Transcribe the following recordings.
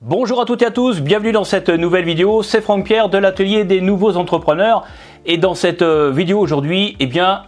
Bonjour à toutes et à tous, bienvenue dans cette nouvelle vidéo, c'est Franck Pierre de l'atelier des nouveaux entrepreneurs et dans cette vidéo aujourd'hui,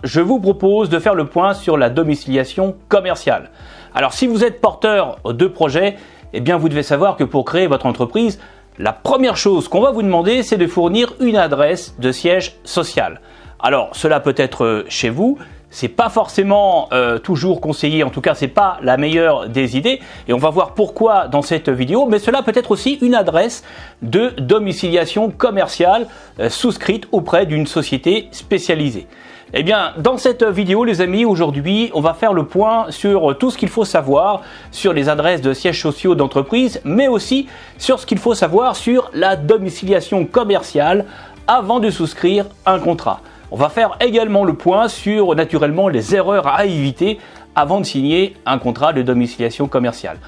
je vous propose de faire le point sur la domiciliation commerciale. Alors si vous êtes porteur de projet, vous devez savoir que pour créer votre entreprise, la première chose qu'on va vous demander, c'est de fournir une adresse de siège social. Alors cela peut être chez vous. C'est pas forcément toujours conseillé, en tout cas c'est pas la meilleure des idées et on va voir pourquoi dans cette vidéo, mais cela peut être aussi une adresse de domiciliation commerciale souscrite auprès d'une société spécialisée. Dans cette vidéo les amis, aujourd'hui on va faire le point sur tout ce qu'il faut savoir sur les adresses de sièges sociaux d'entreprise, mais aussi sur ce qu'il faut savoir sur la domiciliation commerciale avant de souscrire un contrat. On va faire également le point sur, naturellement, les erreurs à éviter avant de signer un contrat de domiciliation commerciale.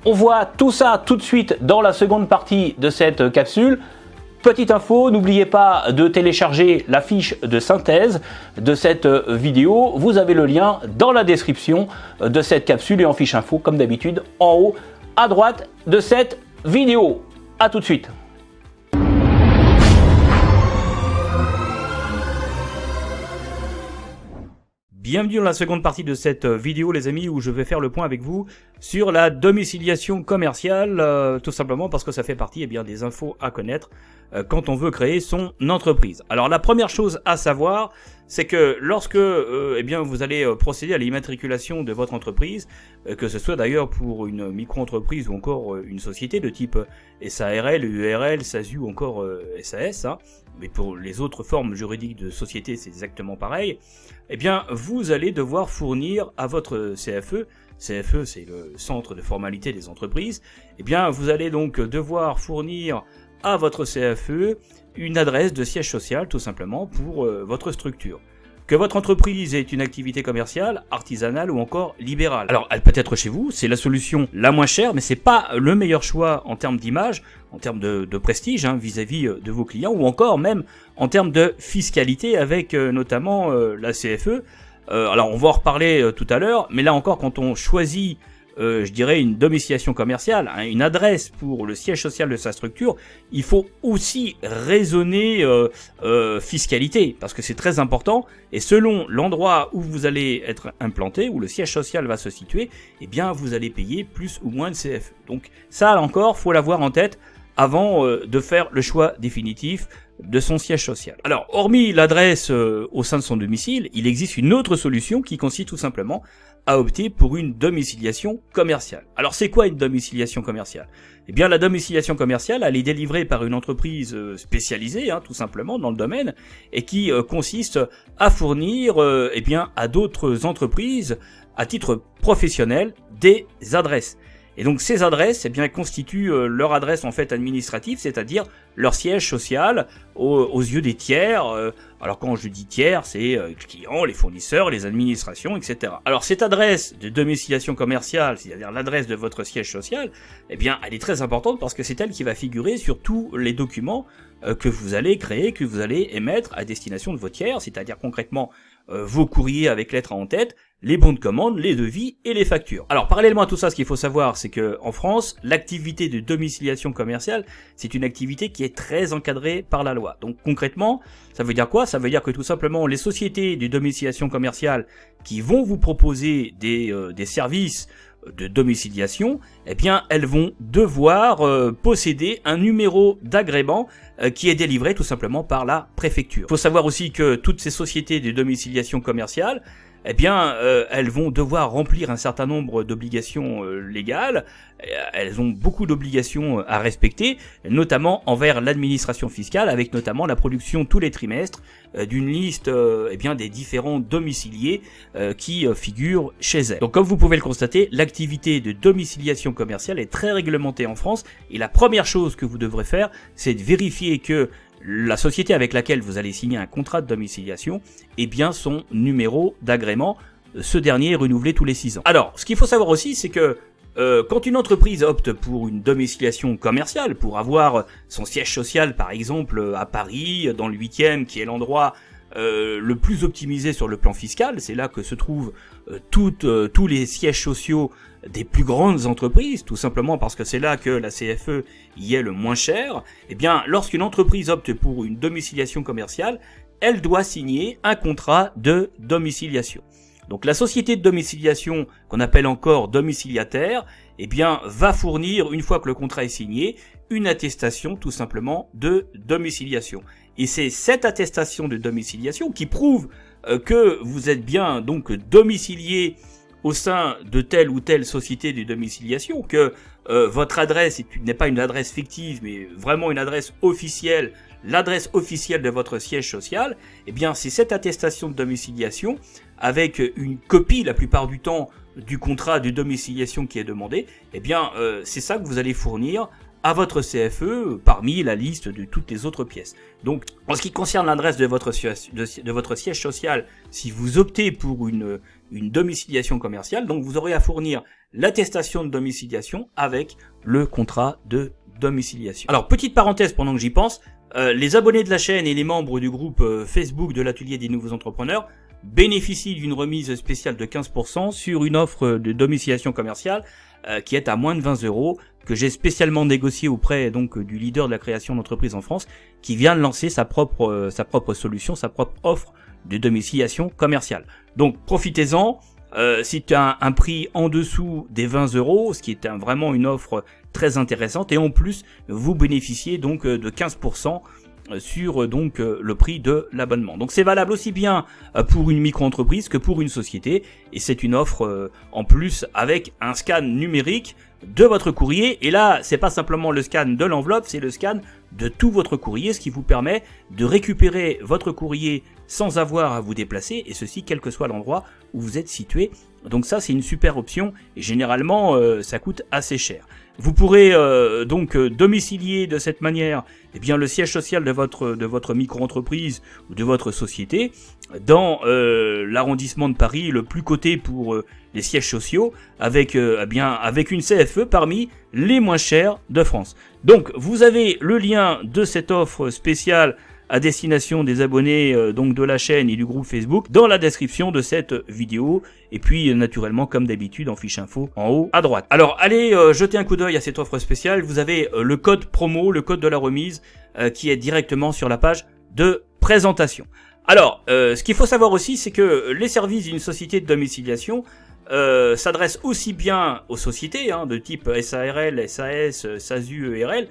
On voit tout ça tout de suite dans la seconde partie de cette capsule. Petite info, n'oubliez pas de télécharger la fiche de synthèse de cette vidéo. Vous avez le lien dans la description de cette capsule et en fiche info, comme d'habitude, en haut à droite de cette vidéo. A tout de suite. Bienvenue dans la seconde partie de cette vidéo les amis où je vais faire le point avec vous sur la domiciliation commerciale, tout simplement parce que ça fait partie des infos à connaître quand on veut créer son entreprise. Alors la première chose à savoir, c'est que lorsque vous allez procéder à l'immatriculation de votre entreprise, que ce soit d'ailleurs pour une micro-entreprise ou encore une société de type SARL, URL, SASU ou encore SAS, mais pour les autres formes juridiques de société c'est exactement pareil, vous allez devoir fournir à votre CFE, CFE c'est le centre de formalité des entreprises, vous allez donc devoir fournir à votre CFE une adresse de siège social tout simplement pour votre structure. Que votre entreprise ait une activité commerciale, artisanale ou encore libérale. Alors elle peut être chez vous, c'est la solution la moins chère, mais c'est pas le meilleur choix en termes d'image, en termes de prestige vis-à-vis de vos clients ou encore même en termes de fiscalité avec notamment la CFE. Alors on va en reparler tout à l'heure, mais là encore quand on choisit une domiciliation commerciale, une adresse pour le siège social de sa structure, il faut aussi raisonner fiscalité, parce que c'est très important, et selon l'endroit où vous allez être implanté, où le siège social va se situer, vous allez payer plus ou moins de CFE. Donc ça encore, faut l'avoir en tête avant de faire le choix définitif de son siège social. Alors, hormis l'adresse au sein de son domicile, il existe une autre solution qui consiste tout simplement à opter pour une domiciliation commerciale. Alors, c'est quoi une domiciliation commerciale ? La domiciliation commerciale, elle est délivrée par une entreprise spécialisée, tout simplement, dans le domaine, et qui consiste à fournir à d'autres entreprises, à titre professionnel, des adresses. Et donc ces adresses, constituent leur adresse en fait administrative, c'est-à-dire leur siège social aux yeux des tiers. Alors quand je dis tiers, c'est les clients, les fournisseurs, les administrations, etc. Alors cette adresse de domiciliation commerciale, c'est-à-dire l'adresse de votre siège social, elle est très importante parce que c'est elle qui va figurer sur tous les documents que vous allez créer, que vous allez émettre à destination de vos tiers, c'est-à-dire concrètement vos courriers avec lettres en tête, les bons de commande, les devis et les factures. Alors parallèlement à tout ça, ce qu'il faut savoir, c'est que en France, l'activité de domiciliation commerciale, c'est une activité qui est très encadrée par la loi. Donc concrètement, ça veut dire quoi ? Ça veut dire que tout simplement les sociétés de domiciliation commerciale qui vont vous proposer des services de domiciliation, elles vont devoir posséder un numéro d'agrément qui est délivré tout simplement par la préfecture. Il faut savoir aussi que toutes ces sociétés de domiciliation commerciale, elles vont devoir remplir un certain nombre d'obligations légales. Elles ont beaucoup d'obligations à respecter, notamment envers l'administration fiscale, avec notamment la production tous les trimestres d'une liste des différents domiciliés qui figurent chez elles. Donc comme vous pouvez le constater, l'activité de domiciliation commerciale est très réglementée en France, et la première chose que vous devrez faire, c'est de vérifier que la société avec laquelle vous allez signer un contrat de domiciliation, son numéro d'agrément, ce dernier est renouvelé tous les 6 ans. Alors, ce qu'il faut savoir aussi, c'est que quand une entreprise opte pour une domiciliation commerciale, pour avoir son siège social par exemple à Paris, dans le 8e, qui est l'endroit le plus optimisé sur le plan fiscal. C'est là que se trouvent tous les sièges sociaux des plus grandes entreprises, tout simplement parce que c'est là que la CFE y est le moins cher. Eh bien, lorsqu'une entreprise opte pour une domiciliation commerciale, elle doit signer un contrat de domiciliation. Donc la société de domiciliation, qu'on appelle encore domiciliataire, eh bien, va fournir, une fois que le contrat est signé, une attestation tout simplement de domiciliation. Et c'est cette attestation de domiciliation qui prouve que vous êtes bien donc domicilié au sein de telle ou telle société de domiciliation, que votre adresse n'est pas une adresse fictive, mais vraiment une adresse officielle, l'adresse officielle de votre siège social. Eh bien, c'est cette attestation de domiciliation avec une copie, la plupart du temps, du contrat de domiciliation qui est demandé. Eh bien, c'est ça que vous allez fournir à votre CFE parmi la liste de toutes les autres pièces. Donc, en ce qui concerne l'adresse de votre siège social, si vous optez pour une domiciliation commerciale, donc vous aurez à fournir l'attestation de domiciliation avec le contrat de domiciliation. Alors, petite parenthèse pendant que j'y pense, les abonnés de la chaîne et les membres du groupe Facebook de l'atelier des nouveaux entrepreneurs bénéficient d'une remise spéciale de 15% sur une offre de domiciliation commerciale qui est à moins de 20 €, que j'ai spécialement négocié auprès donc du leader de la création d'entreprise en France, qui vient de lancer sa propre solution, sa propre offre de domiciliation commerciale. Donc profitez-en. Si tu as un prix en dessous des 20 €, ce qui est vraiment une offre très intéressante, et en plus vous bénéficiez donc de 15% sur donc le prix de l'abonnement. Donc c'est valable aussi bien pour une micro-entreprise que pour une société, et c'est une offre en plus avec un scan numérique de votre courrier, et là c'est pas simplement le scan de l'enveloppe, c'est le scan de tout votre courrier, ce qui vous permet de récupérer votre courrier sans avoir à vous déplacer, et ceci quel que soit l'endroit où vous êtes situé. Donc ça c'est une super option, et généralement ça coûte assez cher. Vous pourrez donc domicilier de cette manière eh bien le siège social de votre micro-entreprise ou de votre société dans l'arrondissement de Paris le plus coté pour les sièges sociaux, avec une CFE parmi les moins chers de France. Donc vous avez le lien de cette offre spéciale à destination des abonnés donc de la chaîne et du groupe Facebook dans la description de cette vidéo, et puis naturellement comme d'habitude en fiche info en haut à droite. Alors allez jeter un coup d'œil à cette offre spéciale, vous avez le code promo, le code de la remise qui est directement sur la page de présentation. Alors ce qu'il faut savoir aussi, c'est que les services d'une société de domiciliation s'adressent aussi bien aux sociétés de type SARL, SAS, SASU, ERL,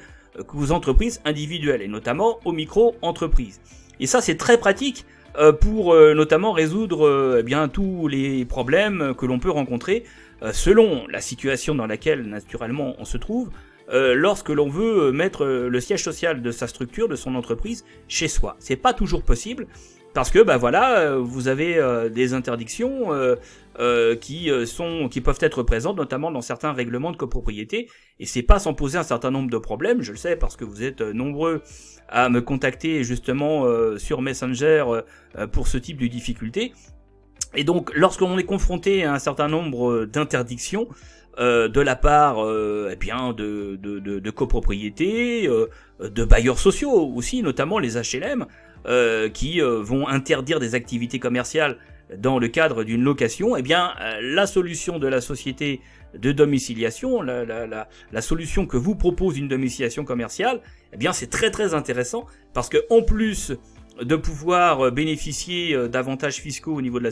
qu'aux entreprises individuelles, et notamment aux micro-entreprises. Et ça c'est très pratique pour notamment résoudre tous les problèmes que l'on peut rencontrer selon la situation dans laquelle naturellement on se trouve lorsque l'on veut mettre le siège social de sa structure, de son entreprise chez soi. C'est pas toujours possible parce que vous avez des interdictions qui peuvent être présentes, notamment dans certains règlements de copropriété, et c'est pas sans poser un certain nombre de problèmes. Je le sais parce que vous êtes nombreux à me contacter justement sur Messenger pour ce type de difficultés. Et donc lorsqu'on est confronté à un certain nombre d'interdictions de la part de copropriétés, de bailleurs sociaux aussi, notamment les HLM, qui vont interdire des activités commerciales dans le cadre d'une location, la solution de la société de domiciliation, la solution que vous propose une domiciliation commerciale, c'est très très intéressant, parce que en plus de pouvoir bénéficier d'avantages fiscaux au niveau de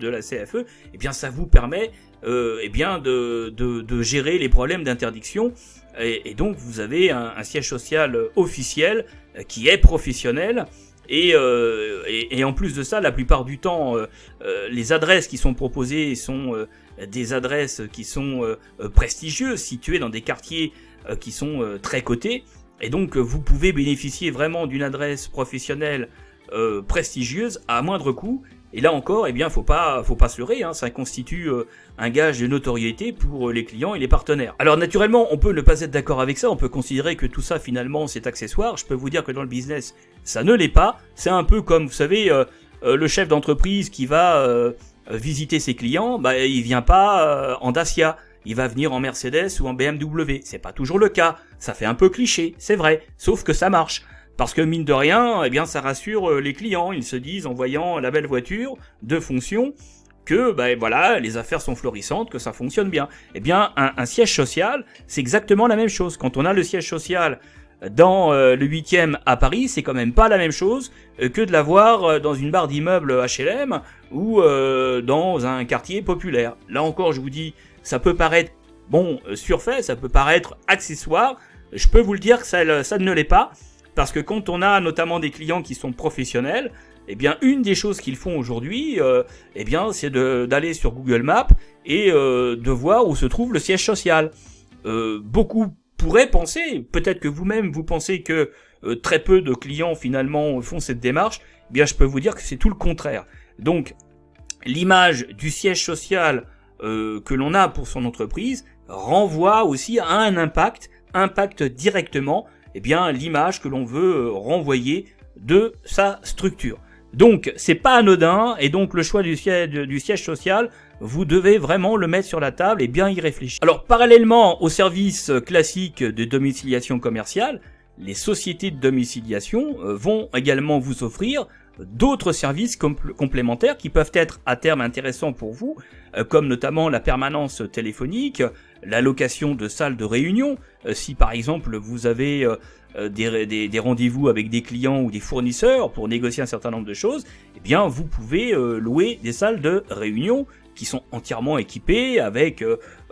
la CFE, ça vous permet de gérer les problèmes d'interdiction, et donc vous avez un siège social officiel qui est professionnel. Et en plus de ça, la plupart du temps, les adresses qui sont proposées sont des adresses qui sont prestigieuses, situées dans des quartiers qui sont très cotés. Et donc, vous pouvez bénéficier vraiment d'une adresse professionnelle prestigieuse à moindre coût. Et là encore, faut pas se leurrer, ça constitue un gage de notoriété pour les clients et les partenaires. Alors naturellement, on peut ne pas être d'accord avec ça, on peut considérer que tout ça finalement c'est accessoire. Je peux vous dire que dans le business, ça ne l'est pas. C'est un peu comme, vous savez, le chef d'entreprise qui va visiter ses clients, il vient pas en Dacia, il va venir en Mercedes ou en BMW. C'est pas toujours le cas, ça fait un peu cliché, c'est vrai, sauf que ça marche. Parce que mine de rien, eh bien ça rassure les clients. Ils se disent en voyant la belle voiture de fonction que voilà, les affaires sont florissantes, que ça fonctionne bien. Eh bien un siège social, c'est exactement la même chose. Quand on a le siège social dans le 8e à Paris, c'est quand même pas la même chose que de l'avoir dans une barre d'immeubles HLM ou dans un quartier populaire. Là encore, je vous dis, ça peut paraître surfait, ça peut paraître accessoire. Je peux vous le dire que ça ne l'est pas, parce que quand on a notamment des clients qui sont professionnels, eh bien une des choses qu'ils font aujourd'hui, eh bien c'est d'aller sur Google Maps et de voir où se trouve le siège social. Beaucoup pourraient penser, peut-être que vous-même vous pensez que très peu de clients finalement font cette démarche. Eh bien je peux vous dire que c'est tout le contraire. Donc l'image du siège social que l'on a pour son entreprise renvoie aussi à un impact directement l'image que l'on veut renvoyer de sa structure. Donc c'est pas anodin, et donc le choix du siège social, vous devez vraiment le mettre sur la table et bien y réfléchir. Alors parallèlement aux services classiques de domiciliation commerciale, les sociétés de domiciliation vont également vous offrir d'autres services complémentaires qui peuvent être à terme intéressants pour vous, comme notamment la permanence téléphonique, la location de salles de réunion. Si par exemple vous avez des rendez-vous avec des clients ou des fournisseurs pour négocier un certain nombre de choses, eh bien vous pouvez louer des salles de réunion qui sont entièrement équipées avec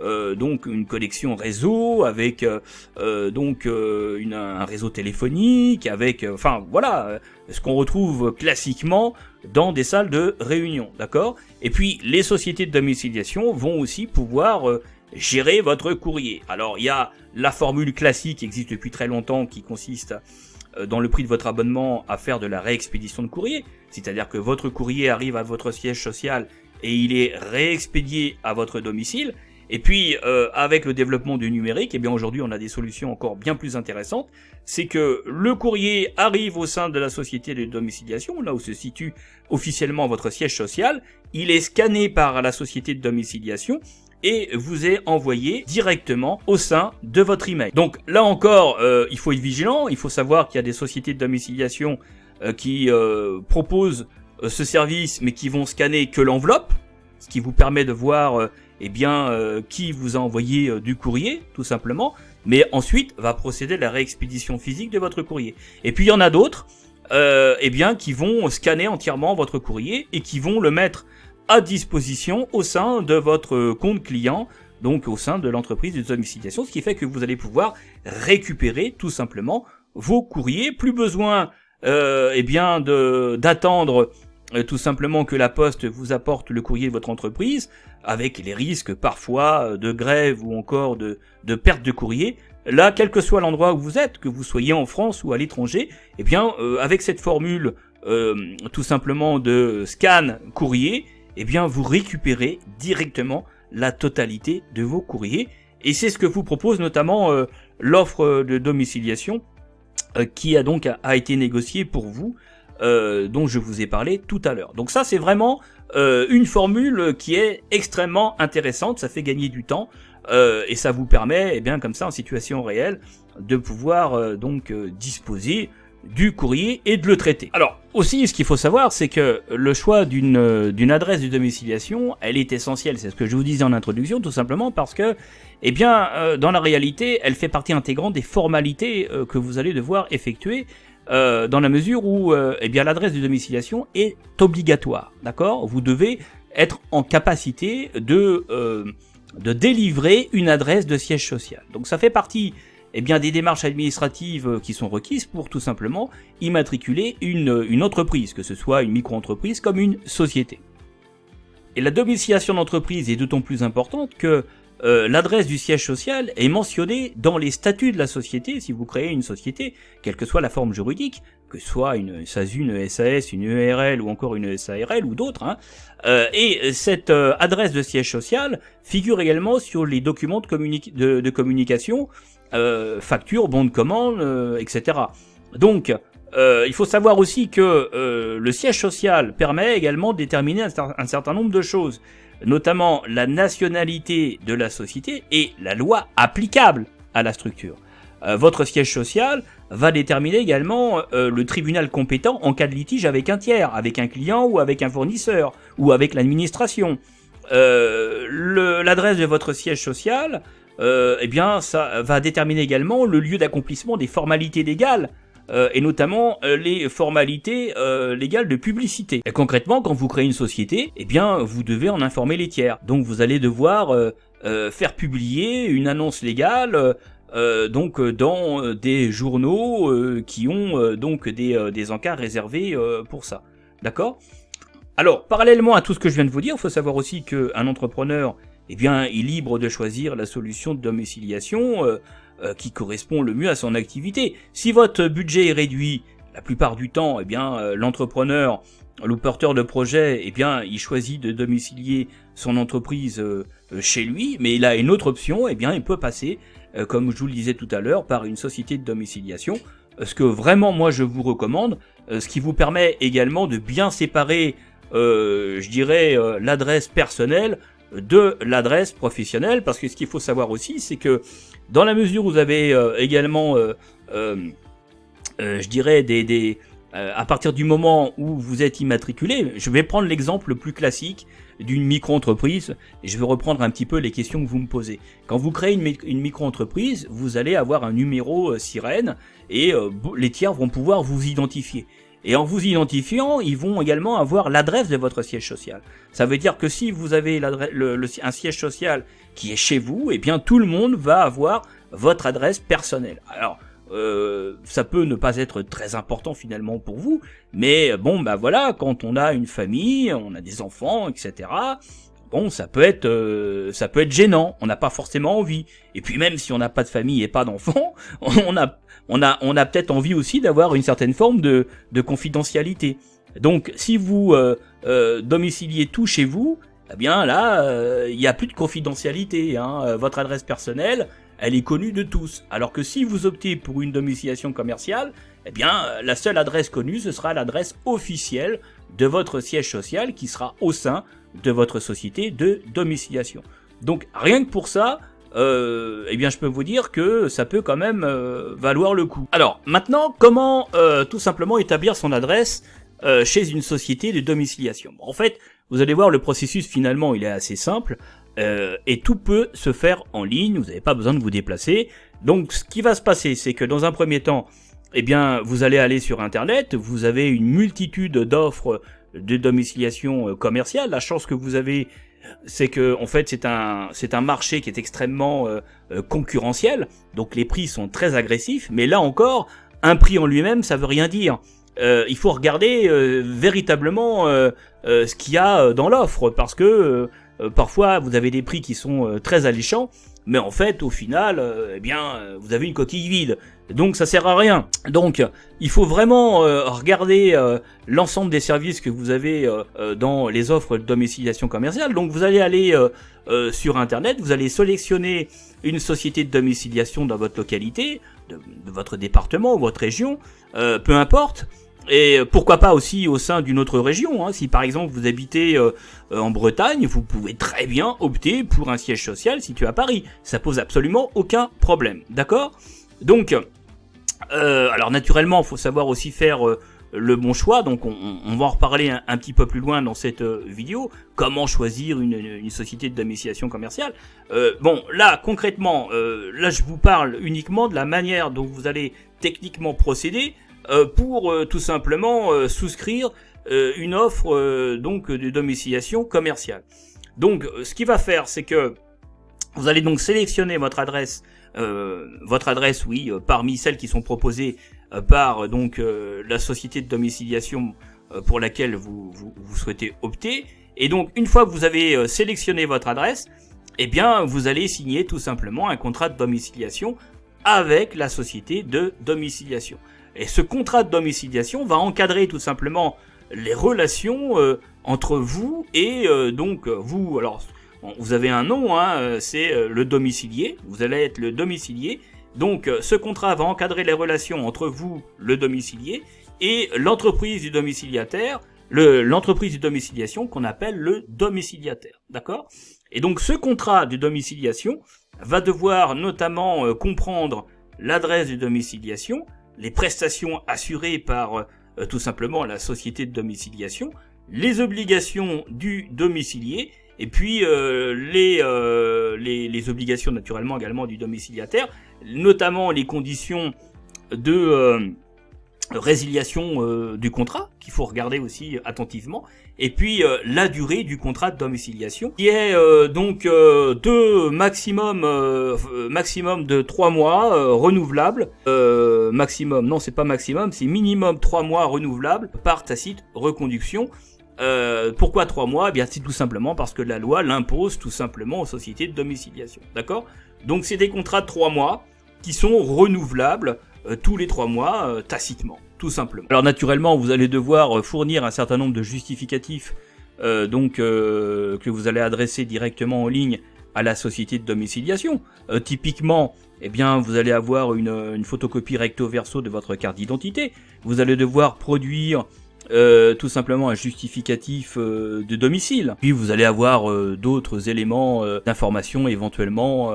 donc une connexion réseau, avec un réseau téléphonique, avec ce qu'on retrouve classiquement dans des salles de réunion, d'accord ? Et puis les sociétés de domiciliation vont aussi pouvoir gérer votre courrier. Alors il y a la formule classique qui existe depuis très longtemps, qui consiste dans le prix de votre abonnement à faire de la réexpédition de courrier, c'est-à-dire que votre courrier arrive à votre siège social et il est réexpédié à votre domicile. Et puis avec le développement du numérique, aujourd'hui on a des solutions encore bien plus intéressantes. C'est que le courrier arrive au sein de la société de domiciliation, là où se situe officiellement votre siège social, il est scanné par la société de domiciliation et vous est envoyé directement au sein de votre email. Donc là encore, il faut être vigilant, il faut savoir qu'il y a des sociétés de domiciliation qui proposent ce service, mais qui vont scanner que l'enveloppe, ce qui vous permet de voir qui vous a envoyé du courrier, tout simplement, mais ensuite va procéder à la réexpédition physique de votre courrier. Et puis il y en a d'autres qui vont scanner entièrement votre courrier et qui vont le mettre à disposition au sein de votre compte client, donc au sein de l'entreprise de domiciliation, ce qui fait que vous allez pouvoir récupérer tout simplement vos courriers. Plus besoin d'attendre tout simplement que la poste vous apporte le courrier de votre entreprise, avec les risques parfois de grève ou encore de perte de courrier. Là, quel que soit l'endroit où vous êtes, que vous soyez en France ou à l'étranger, avec cette formule tout simplement de scan courrier, vous récupérez directement la totalité de vos courriers. Et c'est ce que vous propose notamment l'offre de domiciliation qui a été négociée pour vous, dont je vous ai parlé tout à l'heure. Donc ça, c'est vraiment une formule qui est extrêmement intéressante, ça fait gagner du temps, et ça vous permet, comme ça, en situation réelle, de pouvoir disposer du courrier et de le traiter. Alors, aussi, ce qu'il faut savoir, c'est que le choix d'une adresse de domiciliation, elle est essentielle, c'est ce que je vous disais en introduction, tout simplement parce que, dans la réalité, elle fait partie intégrante des formalités que vous allez devoir effectuer, dans la mesure où l'adresse de domiciliation est obligatoire, d'accord ? Vous devez être en capacité de délivrer une adresse de siège social. Donc ça fait partie des démarches administratives qui sont requises pour tout simplement immatriculer une entreprise, que ce soit une micro-entreprise comme une société. Et la domiciliation d'entreprise est d'autant plus importante que l'adresse du siège social est mentionnée dans les statuts de la société. Si vous créez une société, quelle que soit la forme juridique, que ce soit une SASU, une SAS, une EARL ou encore une SARL ou d'autres, et cette adresse de siège social figure également sur les documents de communication, factures, bons de commande, etc. Donc, il faut savoir aussi que le siège social permet également de déterminer un certain nombre de choses, notamment la nationalité de la société et la loi applicable à la structure. votre siège social va déterminer également le tribunal compétent en cas de litige avec un tiers, avec un client ou avec un fournisseur ou avec l'administration. L'adresse de votre siège social, eh bien, ça va déterminer également le lieu d'accomplissement des formalités légales. Et notamment les formalités légales de publicité. Et concrètement, quand vous créez une société, eh bien, vous devez en informer les tiers. Donc, vous allez devoir faire publier une annonce légale donc dans des journaux qui ont donc des encarts réservés pour ça. D'accord ? Alors, parallèlement à tout ce que je viens de vous dire, il faut savoir aussi qu'un entrepreneur, eh bien, est libre de choisir la solution de domiciliation qui correspond le mieux à son activité. Si votre budget est réduit, la plupart du temps, eh bien, l'entrepreneur, le porteur de projet, eh bien, il choisit de domicilier son entreprise chez lui, mais il a une autre option, eh bien, il peut passer, comme je vous le disais tout à l'heure, par une société de domiciliation. Ce que vraiment, moi, je vous recommande, ce qui vous permet également de bien séparer, je dirais, l'adresse personnelle de l'adresse professionnelle, parce que ce qu'il faut savoir aussi, c'est que dans la mesure où vous avez également, je dirais, à partir du moment où vous êtes immatriculé, je vais prendre l'exemple le plus classique d'une micro-entreprise, et je vais reprendre un petit peu les questions que vous me posez. Quand vous créez une micro-entreprise, vous allez avoir un numéro sirène, et les tiers vont pouvoir vous identifier. Et en vous identifiant, ils vont également avoir l'adresse de votre siège social. Ça veut dire que si vous avez un siège social qui est chez vous, eh bien tout le monde va avoir votre adresse personnelle. Alors, ça peut ne pas être très important finalement pour vous, mais bon, bah voilà, quand on a une famille, on a des enfants, etc. Bon, ça peut être gênant. On n'a pas forcément envie. Et puis même si on n'a pas de famille et pas d'enfants, on a peut-être envie aussi d'avoir une certaine forme de confidentialité. Donc, si vous domiciliez tout chez vous, eh bien là, il n'y a plus de confidentialité. Votre adresse personnelle, elle est connue de tous. Alors que si vous optez pour une domiciliation commerciale, eh bien, la seule adresse connue, ce sera l'adresse officielle de votre siège social qui sera au sein de votre société de domiciliation. Donc, rien que pour ça, eh bien, je peux vous dire que ça peut quand même valoir le coup. Alors, maintenant, comment tout simplement établir son adresse chez une société de domiciliation ? En fait, vous allez voir, le processus finalement, il est assez simple et tout peut se faire en ligne. Vous n'avez pas besoin de vous déplacer. Donc, ce qui va se passer, c'est que dans un premier temps, eh bien, vous allez aller sur Internet. Vous avez une multitude d'offres de domiciliation commerciale. La chance que vous avez, c'est que en fait c'est un marché qui est extrêmement concurrentiel, donc les prix sont très agressifs, mais là encore, un prix en lui-même ça veut rien dire. Il faut regarder véritablement ce qu'il y a dans l'offre, parce que parfois vous avez des prix qui sont très alléchants, mais en fait au final eh bien vous avez une coquille vide. Donc ça sert à rien. Donc il faut vraiment regarder l'ensemble des services que vous avez dans les offres de domiciliation commerciale. Donc vous allez aller sur Internet, vous allez sélectionner une société de domiciliation dans votre localité, de votre département ou votre région, peu importe. Et pourquoi pas aussi au sein d'une autre région, si par exemple vous habitez en Bretagne, vous pouvez très bien opter pour un siège social situé à Paris. Ça pose absolument aucun problème, d'accord ? Donc, alors naturellement, il faut savoir aussi faire le bon choix. Donc, on va en reparler un petit peu plus loin dans cette vidéo. Comment choisir une société de domiciliation commerciale. Bon, là, concrètement, là, je vous parle uniquement de la manière dont vous allez techniquement procéder pour tout simplement souscrire une offre donc de domiciliation commerciale. Donc, ce qu'il va faire, c'est que vous allez donc sélectionner votre adresse, oui, parmi celles qui sont proposées par donc la société de domiciliation pour laquelle vous souhaitez opter. Et donc, une fois que vous avez sélectionné votre adresse, eh bien, vous allez signer tout simplement un contrat de domiciliation avec la société de domiciliation. Et ce contrat de domiciliation va encadrer tout simplement les relations entre vous et donc vous. Alors, vous avez un nom, c'est le domicilié. Vous allez être le domicilié. Donc, ce contrat va encadrer les relations entre vous, le domicilié, et l'entreprise du domiciliataire, l'entreprise de domiciliation qu'on appelle le domiciliataire. D'accord ? Et donc, ce contrat de domiciliation va devoir notamment comprendre l'adresse de domiciliation, les prestations assurées par tout simplement la société de domiciliation, les obligations du domicilié, et puis les obligations naturellement également du domiciliataire, notamment les conditions de résiliation du contrat, qu'il faut regarder aussi attentivement, et puis la durée du contrat de domiciliation, qui est donc de maximum de 3 mois renouvelable, maximum, non c'est pas maximum, c'est minimum 3 mois renouvelables par tacite reconduction. Pourquoi 3 mois? Eh bien c'est tout simplement parce que la loi l'impose tout simplement aux sociétés de domiciliation, d'accord? Donc c'est des contrats de 3 mois qui sont renouvelables tous les 3 mois tacitement, tout simplement. Alors naturellement, vous allez devoir fournir un certain nombre de justificatifs que vous allez adresser directement en ligne à la société de domiciliation. Typiquement, eh bien, vous allez avoir une photocopie recto verso de votre carte d'identité. Vous allez devoir produire tout simplement un justificatif de domicile. Puis vous allez avoir d'autres éléments d'information éventuellement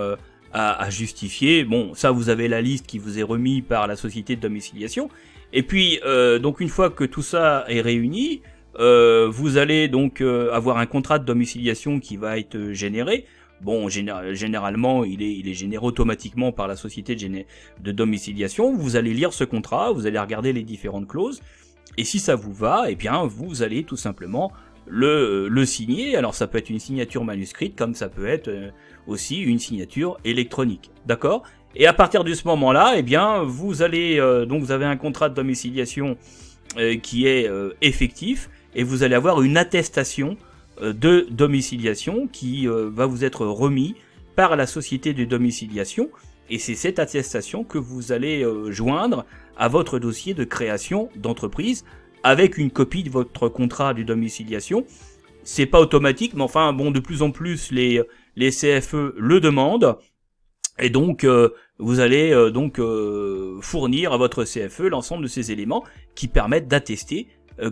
à justifier. Bon, ça vous avez la liste qui vous est remise par la société de domiciliation. Et puis donc une fois que tout ça est réuni, vous allez donc avoir un contrat de domiciliation qui va être généré. Bon, généralement, il est généré automatiquement par la société de domiciliation. Vous allez lire ce contrat, vous allez regarder les différentes clauses, et si ça vous va, eh bien, vous allez tout simplement le signer. Alors, ça peut être une signature manuscrite, comme ça peut être aussi une signature électronique, d'accord ? Et à partir de ce moment-là, eh bien, vous allez donc vous avez un contrat de domiciliation qui est effectif, et vous allez avoir une attestation de domiciliation qui va vous être remis par la société de domiciliation, et c'est cette attestation que vous allez joindre à votre dossier de création d'entreprise avec une copie de votre contrat de domiciliation. C'est pas automatique, mais enfin bon, de plus en plus les CFE le demandent, et donc vous allez fournir à votre CFE l'ensemble de ces éléments qui permettent d'attester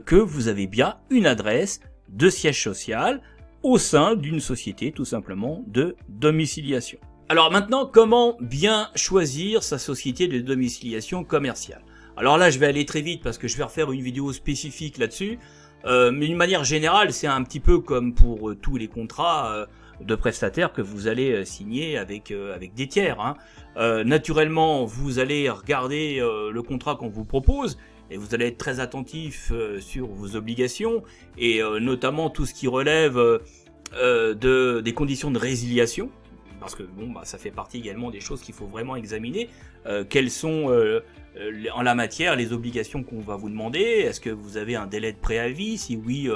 que vous avez bien une adresse de siège social au sein d'une société tout simplement de domiciliation. Alors maintenant, comment bien choisir sa société de domiciliation commerciale? Alors là, je vais aller très vite parce que je vais refaire une vidéo spécifique là-dessus, mais d'une manière générale, c'est un petit peu comme pour tous les contrats de prestataires que vous allez signer avec des tiers, hein. Naturellement, vous allez regarder le contrat qu'on vous propose, et vous allez être très attentif sur vos obligations, et notamment tout ce qui relève des conditions de résiliation, parce que bon, ça fait partie également des choses qu'il faut vraiment examiner. Quelles sont en la matière les obligations qu'on va vous demander? Est-ce que vous avez un délai de préavis? Si oui,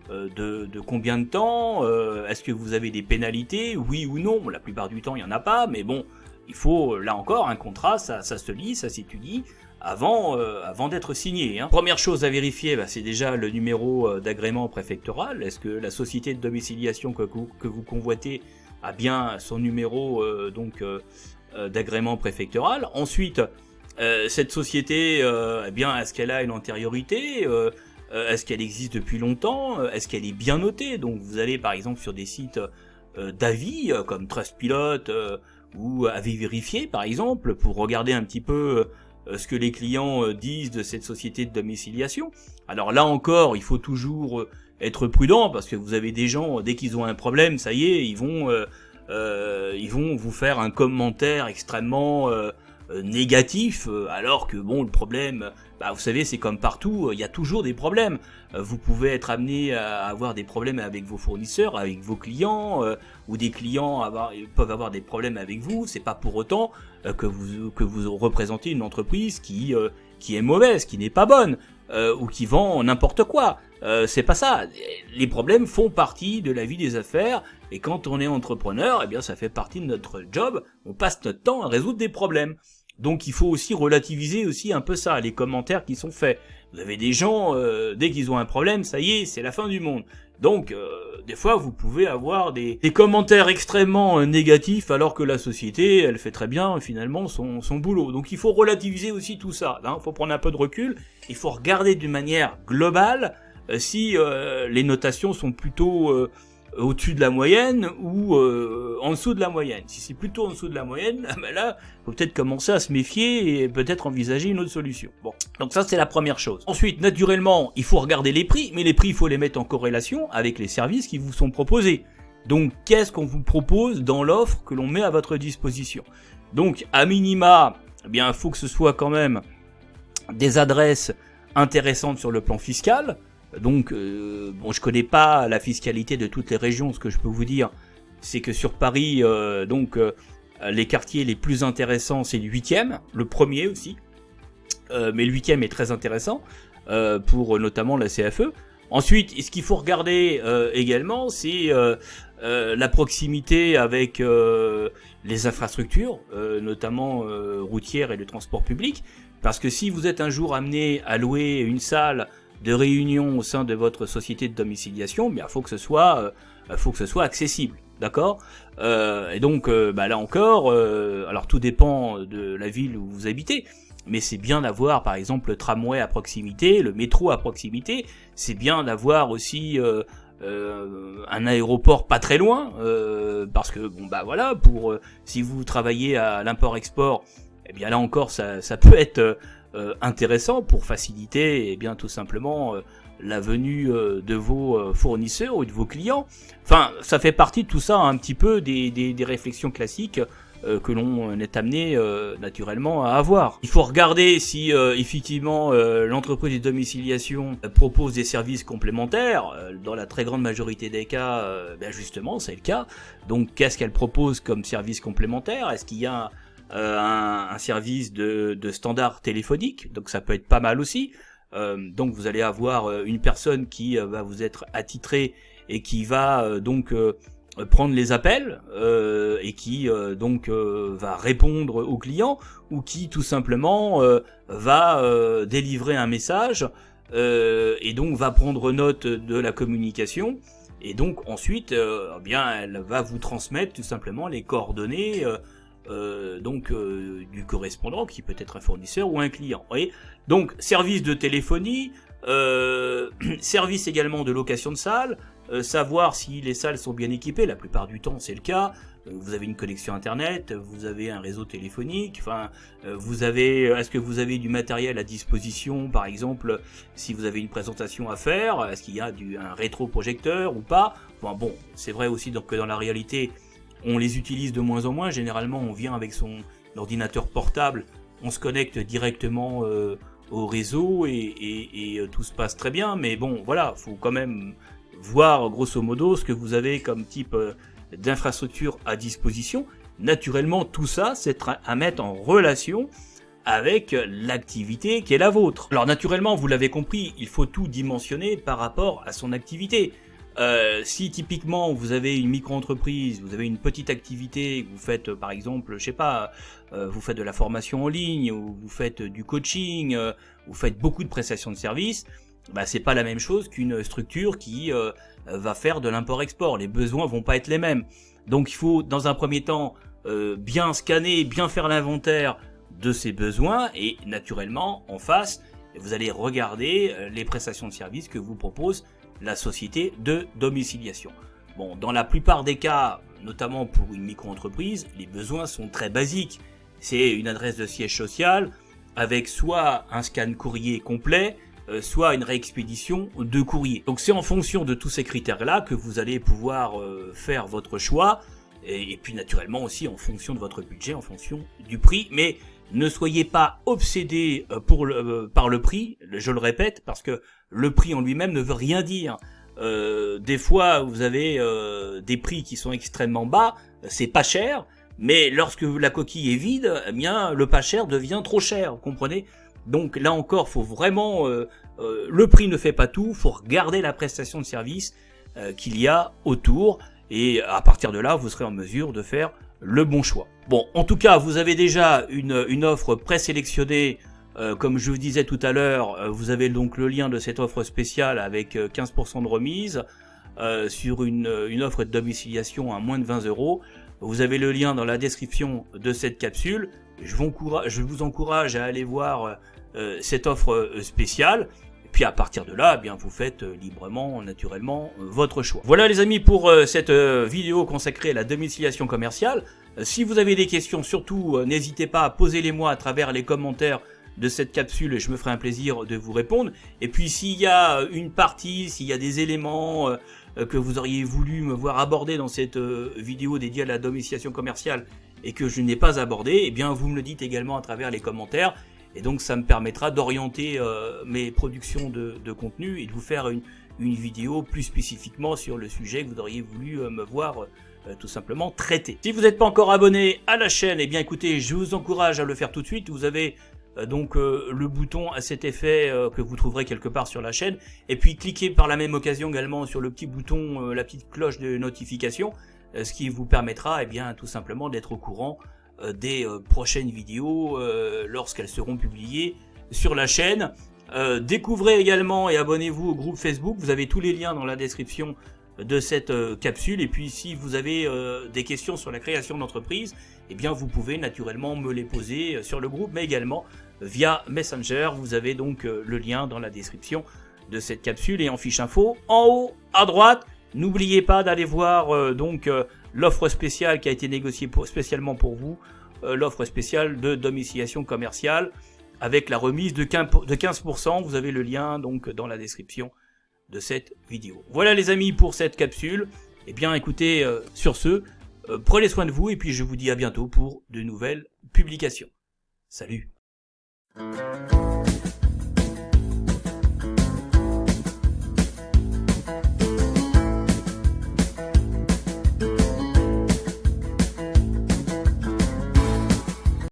de combien de temps? Est-ce que vous avez des pénalités? Oui ou non? La plupart du temps, il n'y en a pas, mais bon, il faut, là encore, un contrat, ça se lit, ça s'étudie avant d'être signé, hein. Première chose à vérifier, c'est déjà le numéro d'agrément préfectoral. Est-ce que la société de domiciliation que vous convoitez a bien son numéro d'agrément préfectoral? Ensuite, cette société, eh bien, est-ce qu'elle a une antériorité? Est-ce qu'elle existe depuis longtemps? Est-ce qu'elle est bien notée? Donc vous allez par exemple sur des sites d'avis comme Trustpilot ou Avis Vérifié par exemple, pour regarder un petit peu ce que les clients disent de cette société de domiciliation. Alors là encore, il faut toujours être prudent, parce que vous avez des gens, dès qu'ils ont un problème, ça y est, ils vont vous faire un commentaire extrêmement négatif, alors que bon, le problème, vous savez, c'est comme partout, il y a toujours des problèmes. Vous pouvez être amené à avoir des problèmes avec vos fournisseurs, avec vos clients, ou des clients peuvent avoir des problèmes avec vous. C'est pas pour autant que vous représentez une entreprise qui est mauvaise, qui n'est pas bonne, ou qui vend n'importe quoi. C'est pas ça. Les problèmes font partie de la vie des affaires, et quand on est entrepreneur, eh bien ça fait partie de notre job. On passe notre temps à résoudre des problèmes. Donc il faut aussi relativiser aussi un peu ça, les commentaires qui sont faits. Vous avez des gens, dès qu'ils ont un problème, ça y est, c'est la fin du monde. Donc des fois vous pouvez avoir des commentaires extrêmement négatifs, alors que la société, elle fait très bien finalement son boulot. Donc il faut relativiser aussi tout ça, hein. Il faut prendre un peu de recul, il faut regarder d'une manière globale si les notations sont plutôt au-dessus de la moyenne ou en dessous de la moyenne. Si c'est plutôt en dessous de la moyenne, ben là, faut peut-être commencer à se méfier et peut-être envisager une autre solution. Bon, donc ça c'est la première chose. Ensuite, naturellement, il faut regarder les prix, mais les prix, il faut les mettre en corrélation avec les services qui vous sont proposés. Donc, qu'est-ce qu'on vous propose dans l'offre que l'on met à votre disposition? Donc, à minima, eh bien, il faut que ce soit quand même des adresses intéressantes sur le plan fiscal. Donc, bon, je connais pas la fiscalité de toutes les régions. Ce que je peux vous dire, c'est que sur Paris, les quartiers les plus intéressants, c'est le 8e, le premier aussi. Mais le 8e est très intéressant pour notamment la CFE. Ensuite, ce qu'il faut regarder également, c'est la proximité avec les infrastructures, notamment routières et de transport public. Parce que si vous êtes un jour amené à louer une salle de réunion au sein de votre société de domiciliation, bien faut que ce soit accessible, d'accord. Et donc là encore, alors tout dépend de la ville où vous habitez. Mais c'est bien d'avoir, par exemple, le tramway à proximité, le métro à proximité. C'est bien d'avoir aussi un aéroport pas très loin, parce que si vous travaillez à l'import-export, eh bien là encore, ça peut être intéressant pour faciliter, bien tout simplement la venue de vos fournisseurs ou de vos clients. Enfin, ça fait partie de tout ça un petit peu des réflexions classiques que l'on est amené naturellement à avoir. Il faut regarder si effectivement l'entreprise de domiciliation propose des services complémentaires. Dans la très grande majorité des cas, justement, c'est le cas. Donc, qu'est-ce qu'elle propose comme service complémentaire? Est-ce qu'il y a un service de standard téléphonique? Donc, ça peut être pas mal aussi. Donc, vous allez avoir une personne qui va vous être attitrée et qui va prendre les appels et qui va répondre aux clients, ou qui tout simplement va délivrer un message et donc va prendre note de la communication, et donc ensuite elle va vous transmettre tout simplement les coordonnées du correspondant, qui peut être un fournisseur ou un client. Vous voyez, donc service de téléphonie, service également de location de salles. Savoir si les salles sont bien équipées, la plupart du temps c'est le cas. Vous avez une connexion internet, vous avez un réseau téléphonique, est-ce que vous avez du matériel à disposition, par exemple, si vous avez une présentation à faire, est-ce qu'il y a un rétroprojecteur ou pas? Bon, c'est vrai aussi que dans la réalité, on les utilise de moins en moins. Généralement, on vient avec son ordinateur portable, on se connecte directement au réseau et tout se passe très bien, mais bon, voilà, faut quand même voir grosso modo ce que vous avez comme type d'infrastructure à disposition. Naturellement, tout ça, c'est à mettre en relation avec l'activité qui est la vôtre. Alors naturellement, vous l'avez compris, il faut tout dimensionner par rapport à son activité. Si typiquement vous avez une micro-entreprise, vous avez une petite activité, vous faites par exemple, vous faites de la formation en ligne, ou vous faites du coaching, vous faites beaucoup de prestations de services, c'est pas la même chose qu'une structure qui va faire de l'import-export. Les besoins vont pas être les mêmes. Donc il faut dans un premier temps bien scanner, bien faire l'inventaire de ces besoins, et naturellement en face, vous allez regarder les prestations de services que vous propose la société de domiciliation. Bon, dans la plupart des cas, notamment pour une micro-entreprise, les besoins sont très basiques. C'est une adresse de siège social avec soit un scan courrier complet, soit une réexpédition de courrier. Donc c'est en fonction de tous ces critères-là que vous allez pouvoir faire votre choix, et puis naturellement aussi en fonction de votre budget, en fonction du prix. Mais ne soyez pas obsédés par le prix, je le répète, parce que le prix en lui-même ne veut rien dire. Des fois, vous avez des prix qui sont extrêmement bas, c'est pas cher, mais lorsque la coquille est vide, eh bien le pas cher devient trop cher, vous comprenez ? Donc là encore, faut vraiment le prix ne fait pas tout, faut regarder la prestation de service qu'il y a autour, et à partir de là, vous serez en mesure de faire le bon choix. Bon, en tout cas, vous avez déjà une offre présélectionnée, comme je vous disais tout à l'heure. Vous avez donc le lien de cette offre spéciale avec 15% de remise sur une offre de domiciliation à moins de 20 €. Vous avez le lien dans la description de cette capsule. Je vous encourage à aller voir cette offre spéciale. Et puis à partir de là, eh bien vous faites librement, naturellement, votre choix. Voilà les amis pour cette vidéo consacrée à la domiciliation commerciale. Si vous avez des questions, surtout n'hésitez pas à poser-les moi à travers les commentaires de cette capsule et je me ferai un plaisir de vous répondre. Et puis s'il y a une partie, s'il y a des éléments que vous auriez voulu me voir aborder dans cette vidéo dédiée à la domiciliation commerciale et que je n'ai pas abordé, eh bien vous me le dites également à travers les commentaires. Et donc ça me permettra d'orienter mes productions de contenu et de vous faire une vidéo plus spécifiquement sur le sujet que vous auriez voulu me voir tout simplement traiter. Si vous n'êtes pas encore abonné à la chaîne, eh bien écoutez, je vous encourage à le faire tout de suite. Vous avez donc le bouton à cet effet que vous trouverez quelque part sur la chaîne. Et puis cliquez par la même occasion également sur le petit bouton, la petite cloche de notification, ce qui vous permettra bien tout simplement d'être au courant des prochaines vidéos lorsqu'elles seront publiées sur la chaîne. Découvrez également et abonnez-vous au groupe Facebook. Vous avez tous les liens dans la description de cette capsule. Et puis si vous avez des questions sur la création d'entreprise, eh bien vous pouvez naturellement me les poser sur le groupe, mais également via Messenger. Vous avez donc le lien dans la description de cette capsule et en fiche info en haut à droite. N'oubliez pas d'aller voir l'offre spéciale qui a été négociée spécialement pour vous, l'offre spéciale de domiciliation commerciale avec la remise de 15%. Vous avez le lien donc dans la description de cette vidéo. Voilà les amis pour cette capsule. Eh bien écoutez, sur ce, prenez soin de vous et puis je vous dis à bientôt pour de nouvelles publications. Salut!